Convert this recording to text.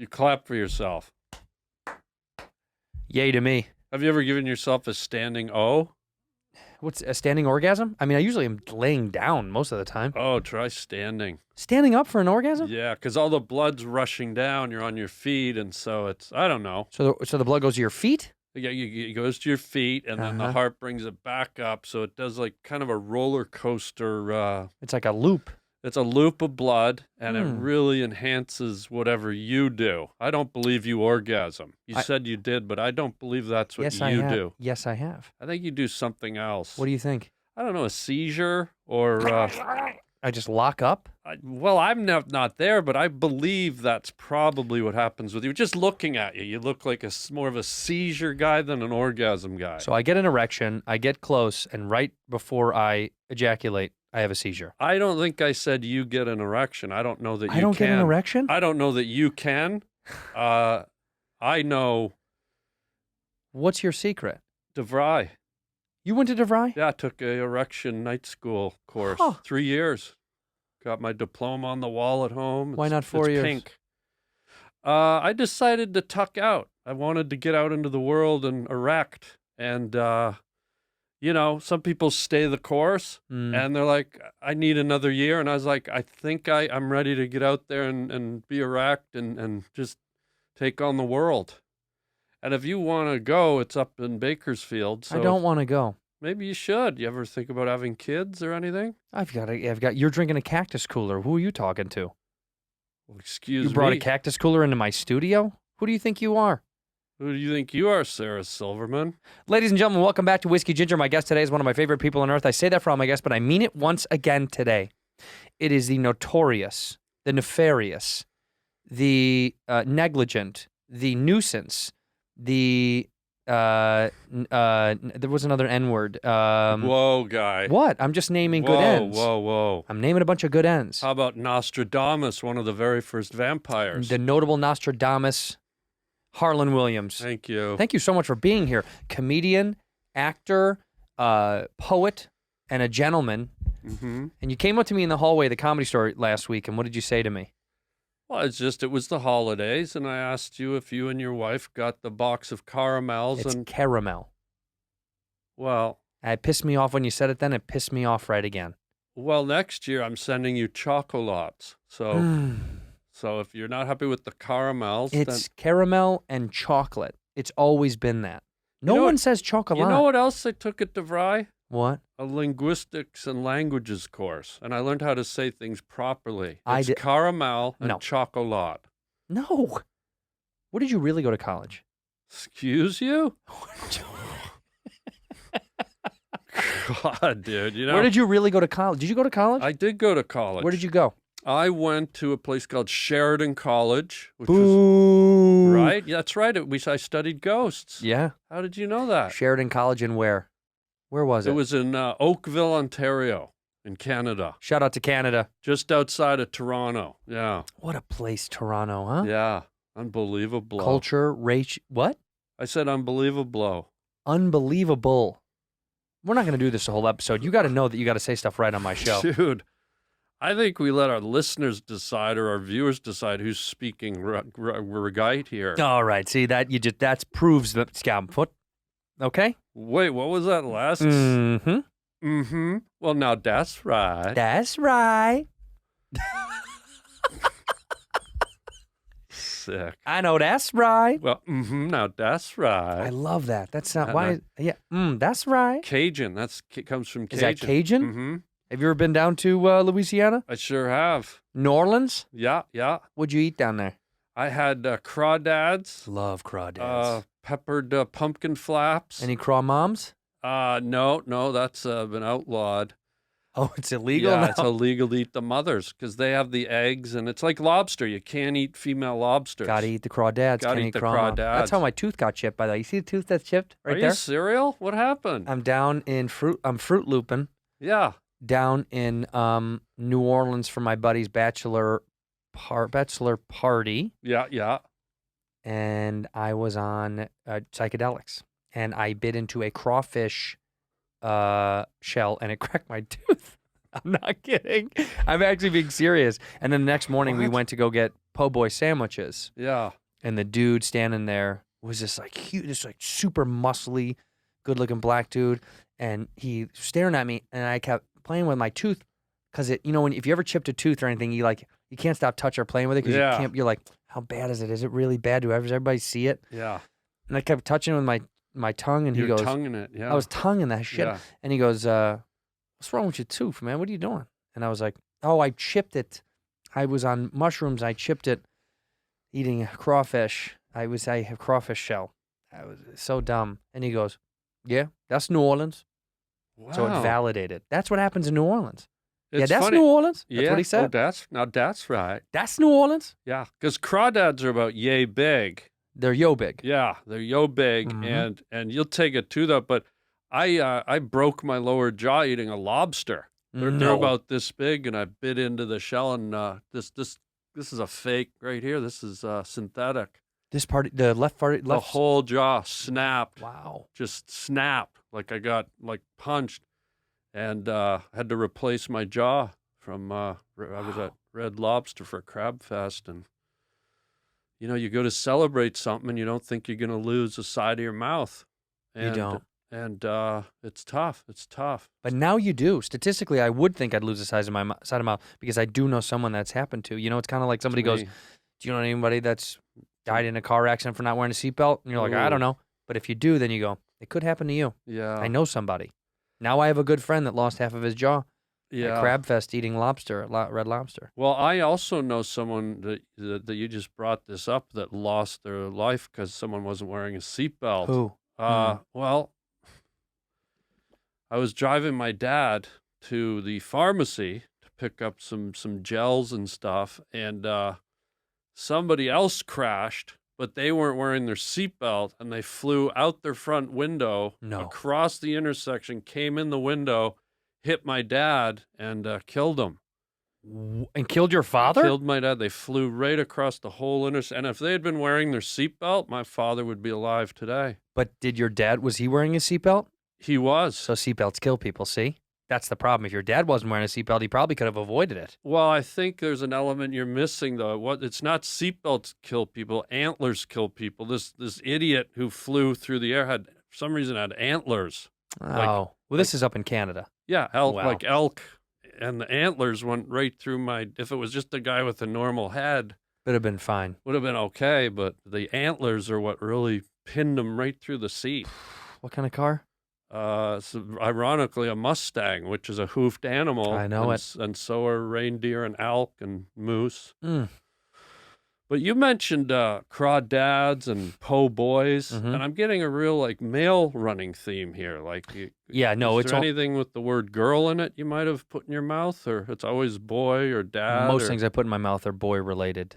You clap for yourself. Yay to me. Have you ever given yourself a standing O? What's a standing orgasm? I mean, I usually am laying down most of the time. Oh, try standing. Standing up for an orgasm? Yeah, because all the blood's rushing down. You're on your feet, and so it's, I don't know. So the blood goes to your feet? Yeah, it goes to your feet, and then the heart brings it back up. So it does like kind of a roller coaster. It's like a loop. It's a loop of blood, and it really enhances whatever you do. I don't believe you orgasm. You said you did, but I don't believe that's what you do. Yes, I have. I think you do something else. What do you think? I don't know, a seizure or... I just lock up? I'm not there, but I believe that's probably what happens with you. Just looking at you, you look like more of a seizure guy than an orgasm guy. So I get an erection, I get close, and right before I ejaculate, I have a seizure. I don't think I said you get an erection. I don't know that you can. I don't get an erection? I don't know that you can. I know. What's your secret? DeVry. You went to DeVry? Yeah, I took a erection night school course. 3 years. Got my diploma on the wall at home. Why not 4 years? Pink. I decided to tuck out. I wanted to get out into the world and erect. And, you know, some people stay the course and they're like, I need another year. And I was like, I think I'm ready to get out there and be erect and just take on the world. And if you want to go, it's up in Bakersfield. So I don't want to go. Maybe you should. You ever think about having kids or anything? You're drinking a cactus cooler. Who are you talking to? Well, excuse me. You brought a cactus cooler into my studio? Who do you think you are? Who do you think you are, Sarah Silverman? Ladies and gentlemen, welcome back to Whiskey Ginger. My guest today is one of my favorite people on earth. I say that for all my guests, but I mean it once again today. It is the notorious, the nefarious, the negligent, the nuisance, the there was another N-word. Whoa, guy. What? I'm just naming good ends. Whoa. I'm naming a bunch of good ends. How about Nostradamus, one of the very first vampires? The notable Nostradamus, Harland Williams. Thank you. Thank you so much for being here. Comedian, actor, poet, and a gentleman. Mm-hmm. And you came up to me in the hallway of the Comedy Store last week, and what did you say to me? Well, it was the holidays, and I asked you if you and your wife got the box of caramels. It's caramel. Well. It pissed me off when you said it then. It pissed me off right again. Well, next year I'm sending you chocolates. So so if you're not happy with the caramels, it's caramel and chocolate. It's always been that. No one says chocolate. You know what else I took at DeVry? What? A linguistics and languages course, and I learned how to say things properly. It's did. caramel and chocolat. No. Where did you really go to college? Excuse you? God, dude, you know. Where did you really go to college? Did you go to college? I did go to college. Where did you go? I went to a place called Sheridan College, which Boo. was right. Yeah, that's right. I studied ghosts. Yeah. How did you know that? Sheridan College in where? Where was it? It was in Oakville, Ontario, in Canada. Shout out to Canada. Just outside of Toronto. Yeah. What a place, Toronto, huh? Yeah. Unbelievable. Culture, race, what? I said unbelievable. Unbelievable. We're not going to do this the whole episode. You got to know that you got to say stuff right on my show. Dude, I think we let our listeners decide or our viewers decide who's speaking right here. All right. See, that proves that scam foot. Okay? Wait, what was that last? Mm-hmm. Mm-hmm. Well, now that's right. That's right. Sick. I know that's right. Well, now that's right. I love that. That's not why. Yeah. That's right. Cajun. Comes from Cajun. Is that Cajun? Mm-hmm. Have you ever been down to Louisiana? I sure have. New Orleans? Yeah. What'd you eat down there? I had crawdads. Love crawdads. Peppered pumpkin flaps. Any craw moms? No, that's been outlawed. Oh, it's illegal now? Yeah, it's illegal to eat the mothers because they have the eggs, and it's like lobster. You can't eat female lobsters. Gotta eat the crawdads. Gotta eat the crawdads. That's how my tooth got chipped, by the way. You see the tooth that's chipped right there? Are you cereal? What happened? I'm down in I'm Fruit Looping. Yeah. Down in New Orleans for my buddy's bachelor party. Yeah. And I was on psychedelics, and I bit into a crawfish shell, and it cracked my tooth. I'm not kidding. I'm actually being serious. And then the next morning we What? went to go get po' boy sandwiches. Yeah. And the dude standing there was this like huge, this like super muscly, good looking black dude. And he was staring at me, and I kept playing with my tooth because if you ever chipped a tooth or anything, you can't stop touching or playing with it because Yeah. you're like, how bad is it? Is it really bad? Does everybody see it? Yeah. And I kept touching it with my tongue, and he You're goes, tonguing it. Yeah. I was tonguing that shit. Yeah. And he goes, what's wrong with your tooth, man? What are you doing? And I was like, oh, I chipped it. I was on mushrooms. I chipped it eating crawfish. I have crawfish shell. I was so dumb. And he goes, yeah, that's New Orleans. Wow. So it validated. That's what happens in New Orleans. It's that's funny. New Orleans. That's Yeah. what he said. That's right. That's New Orleans. Yeah. Because crawdads are about yay big. They're yo big. Yeah. They're yo big, Mhm. and you'll take a tooth out. But I broke my lower jaw eating a lobster. They're No. about this big, and I bit into the shell, and this is a fake right here. This is synthetic. This part, the left part, The whole jaw snapped. Wow. Just snapped. Like I got punched, and had to replace my jaw from. I was at Red Lobster for Crab Fest, and you go to celebrate something, and you don't think you're gonna lose a side of your mouth. And, You don't. And it's tough. It's tough. But now you do. Statistically, I would think I'd lose the size of my side of mouth because I do know someone that's happened to. It's kind of like somebody goes, Me. do you know anybody that's died in a car accident for not wearing a seatbelt? And you're like, I Ooh. don't know. But if you do, then you go, it could happen to you. Yeah. I know somebody. Now I have a good friend that lost half of his jaw Yeah. at Crab Fest eating lobster, Red Lobster. Well, I also know someone that you just brought this up that lost their life because someone wasn't wearing a seatbelt. Who? Well, I was driving my dad to the pharmacy to pick up some gels and stuff, and somebody else crashed, but they weren't wearing their seatbelt, and they flew out their front window No. across the intersection, came in the window, hit my dad, and killed him. And killed your father? Killed my dad. They flew right across the whole intersection. And if they had been wearing their seatbelt, my father would be alive today. But did your dad, was he wearing a seatbelt? He was. So seatbelts kill people, see? That's the problem. If your dad wasn't wearing a seatbelt, he probably could have avoided it. Well, I think there's an element you're missing, though. It's not seatbelts kill people. Antlers kill people. This idiot who flew through the air for some reason had antlers. Oh. Well, this is up in Canada. Yeah, elk, Wow. like elk. And the antlers went right through if it was just a guy with a normal head, Would have been fine. would have been okay. But the antlers are what really pinned him right through the seat. What kind of car? So ironically, a Mustang, which is a hoofed animal. I know and so are reindeer and elk and moose. Mm. But you mentioned crawdads and po' boys, Mhm. and I'm getting a real male running theme here. Yeah, no, is it's there all, anything with the word girl in it you might have put in your mouth, or it's always boy or dad? most or... things I put in my mouth are boy related.